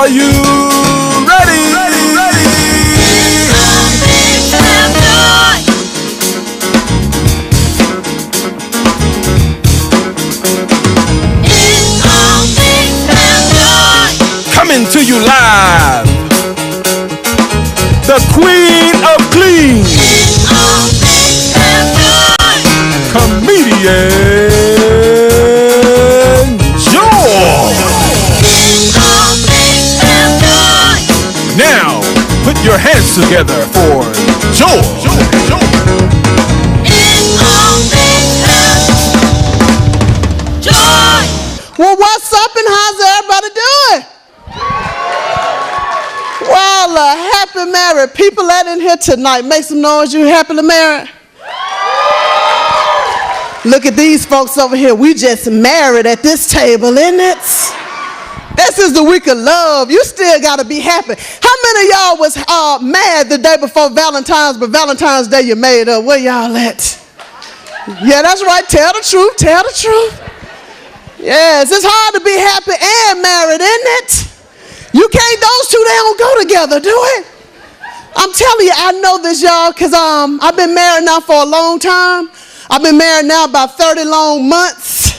Are you ready? Coming to you live, the Queen of Clean, Comedienne Joy. Now, put your hands together for Joy. Well, what's up and how's everybody doing? Well, happy married people that in here tonight. Make some noise, you happily married? Look at these folks over here. We just married at this table, isn't it? This is the week of love. You still got to be happy. How many of y'all was mad the day before Valentine's, but Valentine's Day you made up? Where y'all at? Yeah, that's right. Tell the truth. Tell the truth. Yes, it's hard to be happy and married, isn't it? You can't, those two, they don't go together, do it? I'm telling you, I know this, y'all, because I've been married now for a long time. I've been married now about 30 long months.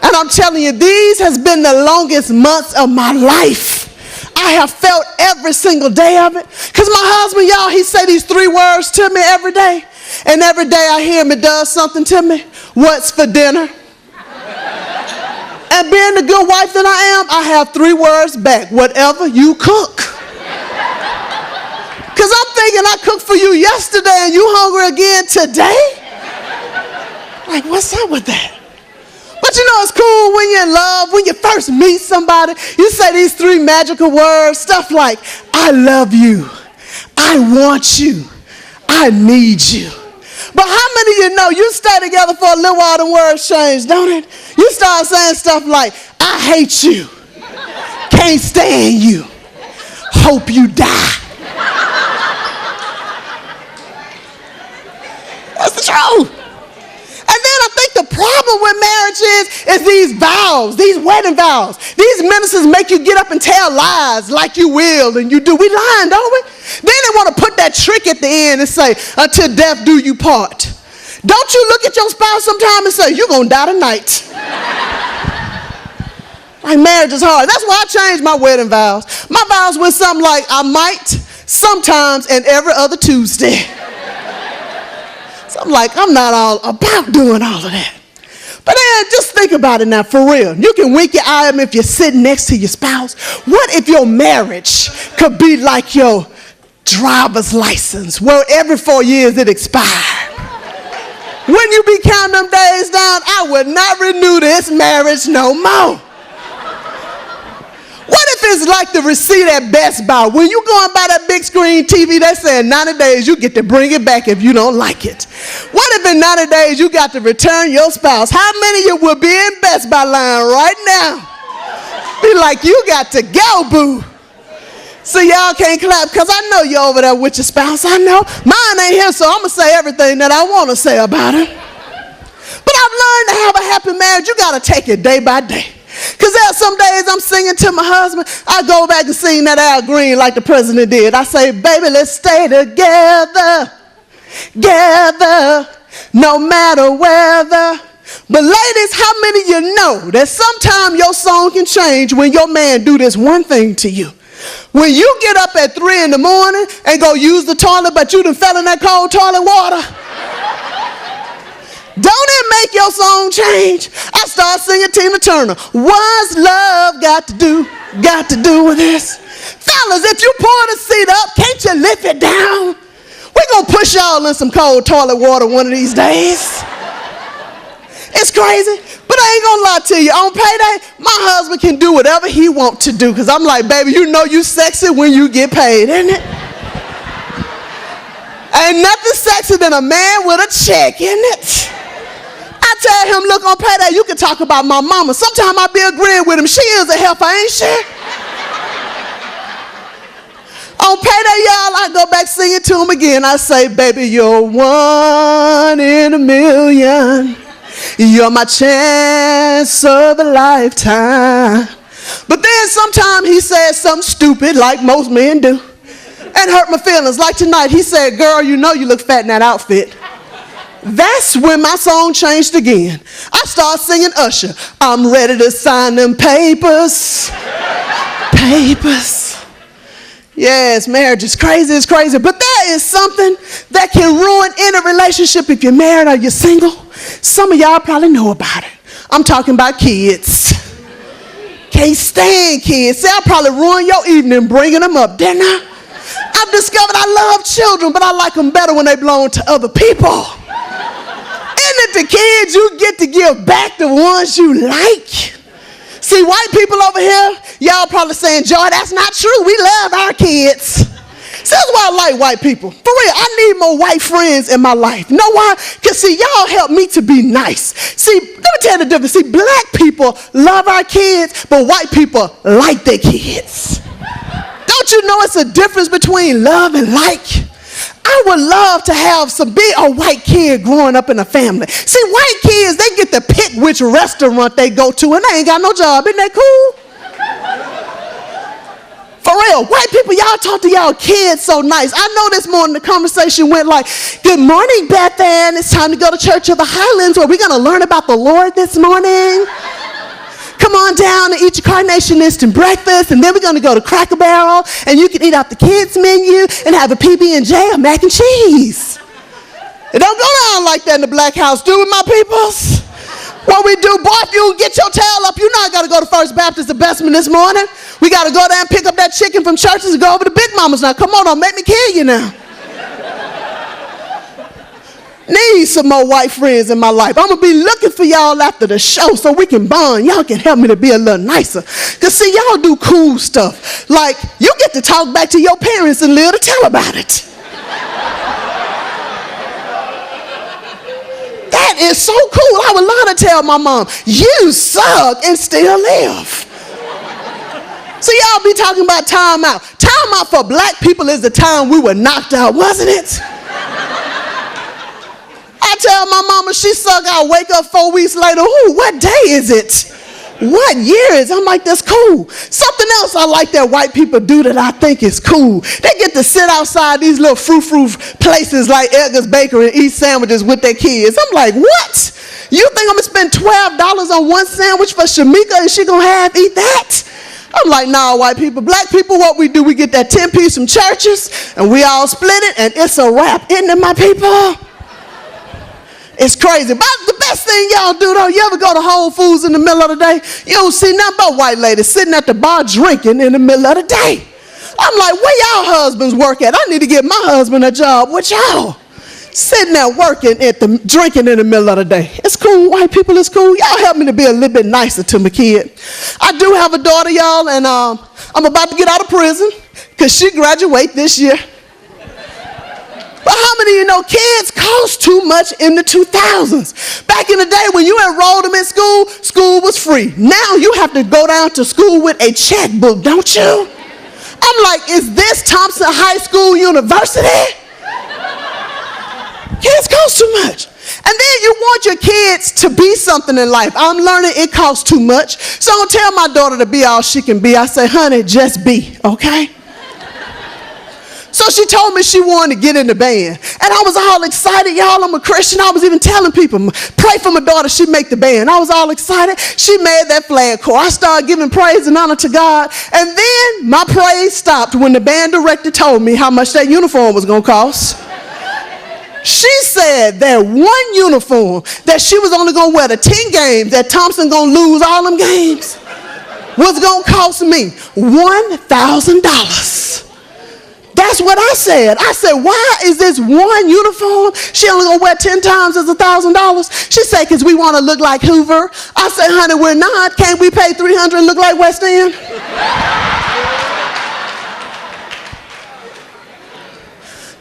And I'm telling you, these has been the longest months of my life. I have felt every single day of it. Because my husband, y'all, he say these 3 words to me every day. And every day I hear him, it does something to me. What's for dinner? And being the good wife that I am, I have 3 words back. Whatever you cook. Because I'm thinking I cooked for you yesterday and you hungry again today? Like, what's up with that? But you know it's cool when you're in love, when you first meet somebody, you say these 3 magical words, stuff like, I love you, I want you, I need you. But how many of you know you stay together for a little while, the words change, don't it? You start saying stuff like, I hate you, can't stand you, hope you die. That's the truth. And then I think the problem with marriage is these vows, these wedding vows. These ministers make you get up and tell lies like you will and you do. We lying, don't we? Then they want to put that trick at the end and say, until death do you part. Don't you look at your spouse sometime and say, you're going to die tonight. Like, marriage is hard. That's why I changed my wedding vows. My vows were something like, I might, sometimes, and every other Tuesday. So I'm like, I'm not all about doing all of that. But then just think about it now, for real. You can wink your eye at me if you're sitting next to your spouse. What if your marriage could be like your driver's license, where every 4 years it expired? When you be counting them days down, I would not renew this marriage no more. What if it's like the receipt at Best Buy? When you go and buy that big screen TV, they say in 90 days you get to bring it back if you don't like it. What if in 90 days you got to return your spouse? How many of you will be in Best Buy line right now? Be like, you got to go, boo. So y'all can't clap because I know you're over there with your spouse. I know. Mine ain't here, so I'm going to say everything that I want to say about it. But I've learned to have a happy marriage. You got to take it day by day. Because there are some days I'm singing to my husband. I go back and sing that Al Green like the president did. I say, baby, let's stay together, together, no matter weather. But ladies, how many of you know that sometimes your song can change when your man do this one thing to you? When you get up at 3 in the morning and go use the toilet, but you done fell in that cold toilet water. Don't it make your song change? I start singing Tina Turner. What's love got to do with this? Fellas, if you pour the seat up, can't you lift it down? We're going to push y'all in some cold toilet water one of these days. It's crazy, but I ain't gonna lie to you. On payday, my husband can do whatever he wants to do because I'm like, baby, you know you sexy when you get paid, isn't it? Ain't nothing sexier than a man with a check, isn't it? I tell him, look, on payday, you can talk about my mama. Sometimes I be agreeing with him. She is a heifer, ain't she? On payday, y'all, I go back singing to him again. I say, baby, you're 1 in a million. You're my chance of a lifetime. But then sometimes he says something stupid, like most men do, and hurt my feelings. Like tonight, he said, girl, you know you look fat in that outfit. That's when my song changed again. I started singing Usher. I'm ready to sign them papers. Papers. Yes, marriage is crazy, it's crazy. But there is something that can ruin any relationship if you're married or you're single. Some of y'all probably know about it. I'm talking about kids. Can't stand kids. See, I probably ruined your evening bringing them up, didn't I? I've discovered I love children, but I like them better when they belong to other people. Isn't it the kids you get to give back the ones you like? See, white people over here, y'all probably saying, Joy, that's not true. We love our kids. See, that's why I like white people. For real, I need more white friends in my life. You know why? Because, see, y'all help me to be nice. See, let me tell you the difference. See, black people love our kids, but white people like their kids. Don't you know it's a difference between love and like? I would love to have be a white kid growing up in a family. See, white kids, they get to pick which restaurant they go to, and they ain't got no job. Isn't that cool? For real, white people, y'all talk to y'all kids so nice. I know this morning the conversation went like, good morning, Beth Ann. It's time to go to Church of the Highlands where we're going to learn about the Lord this morning. Come on down and eat your carnation instant breakfast, and then we're going to go to Cracker Barrel, and you can eat out the kids' menu and have a PB&J or mac and cheese. It don't go down like that in the black house, do it, my peoples? What we do, boy, if you get your tail up, you know I got to go to First Baptist of Bessemer this morning. We got to go down and pick up that chicken from churches and go over to Big Mama's now. Come on, don't make me kill you now. Need some more white friends in my life. I'm going to be looking for y'all after the show so we can bond. Y'all can help me to be a little nicer. Because, see, y'all do cool stuff. Like, you get to talk back to your parents and live to tell about it. That is so cool. I would love to tell my mom, you suck and still live. So y'all be talking about time out. Time out for black people is the time we were knocked out, wasn't it? I tell my mama she suck, I'll wake up 4 weeks later, ooh, what day is it? What year is it? I'm like, that's cool. Something else I like that white people do that I think is cool. They get to sit outside these little frou-frou places like Edgar's Bakery and eat sandwiches with their kids. I'm like, what? You think I'm going to spend $12 on one sandwich for Shamika and she going to eat that? I'm like, nah, white people. Black people, what we do, we get that 10-piece from churches and we all split it and it's a wrap. Isn't it, my people? It's crazy. But the best thing y'all do, though, you ever go to Whole Foods in the middle of the day? You don't see nothing but white ladies sitting at the bar drinking in the middle of the day. I'm like, where y'all husbands work at? I need to get my husband a job with y'all. Sitting there working at drinking in the middle of the day. It's cool, white people, it's cool. Y'all help me to be a little bit nicer to my kid. I do have a daughter, y'all, and I'm about to get out of prison because she graduates this year. But how many of you know kids cost too much in the 2000s? Back in the day when you enrolled them in school, school was free. Now you have to go down to school with a checkbook, don't you? I'm like, is this Thompson High School University? Kids cost too much. And then you want your kids to be something in life. I'm learning it costs too much. So I don't tell my daughter to be all she can be. I say, honey, just be, okay? So she told me she wanted to get in the band. And I was all excited, y'all. I'm a Christian. I was even telling people, pray for my daughter, she make the band. I was all excited. She made that flag corps. I started giving praise and honor to God. And then my praise stopped when the band director told me how much that uniform was going to cost. She said that one uniform that she was only going to wear to 10 games, that Thompson going to lose all them games, was going to cost me $1,000. That's what I said. I said, why is this one uniform she only gonna wear 10 times as $1,000? She said, because we want to look like Hoover. I said, honey, we're not. Can't we pay $300 and look like West End?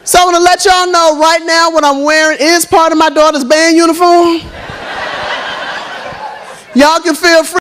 So I want to let y'all know right now what I'm wearing is part of my daughter's band uniform. Y'all can feel free.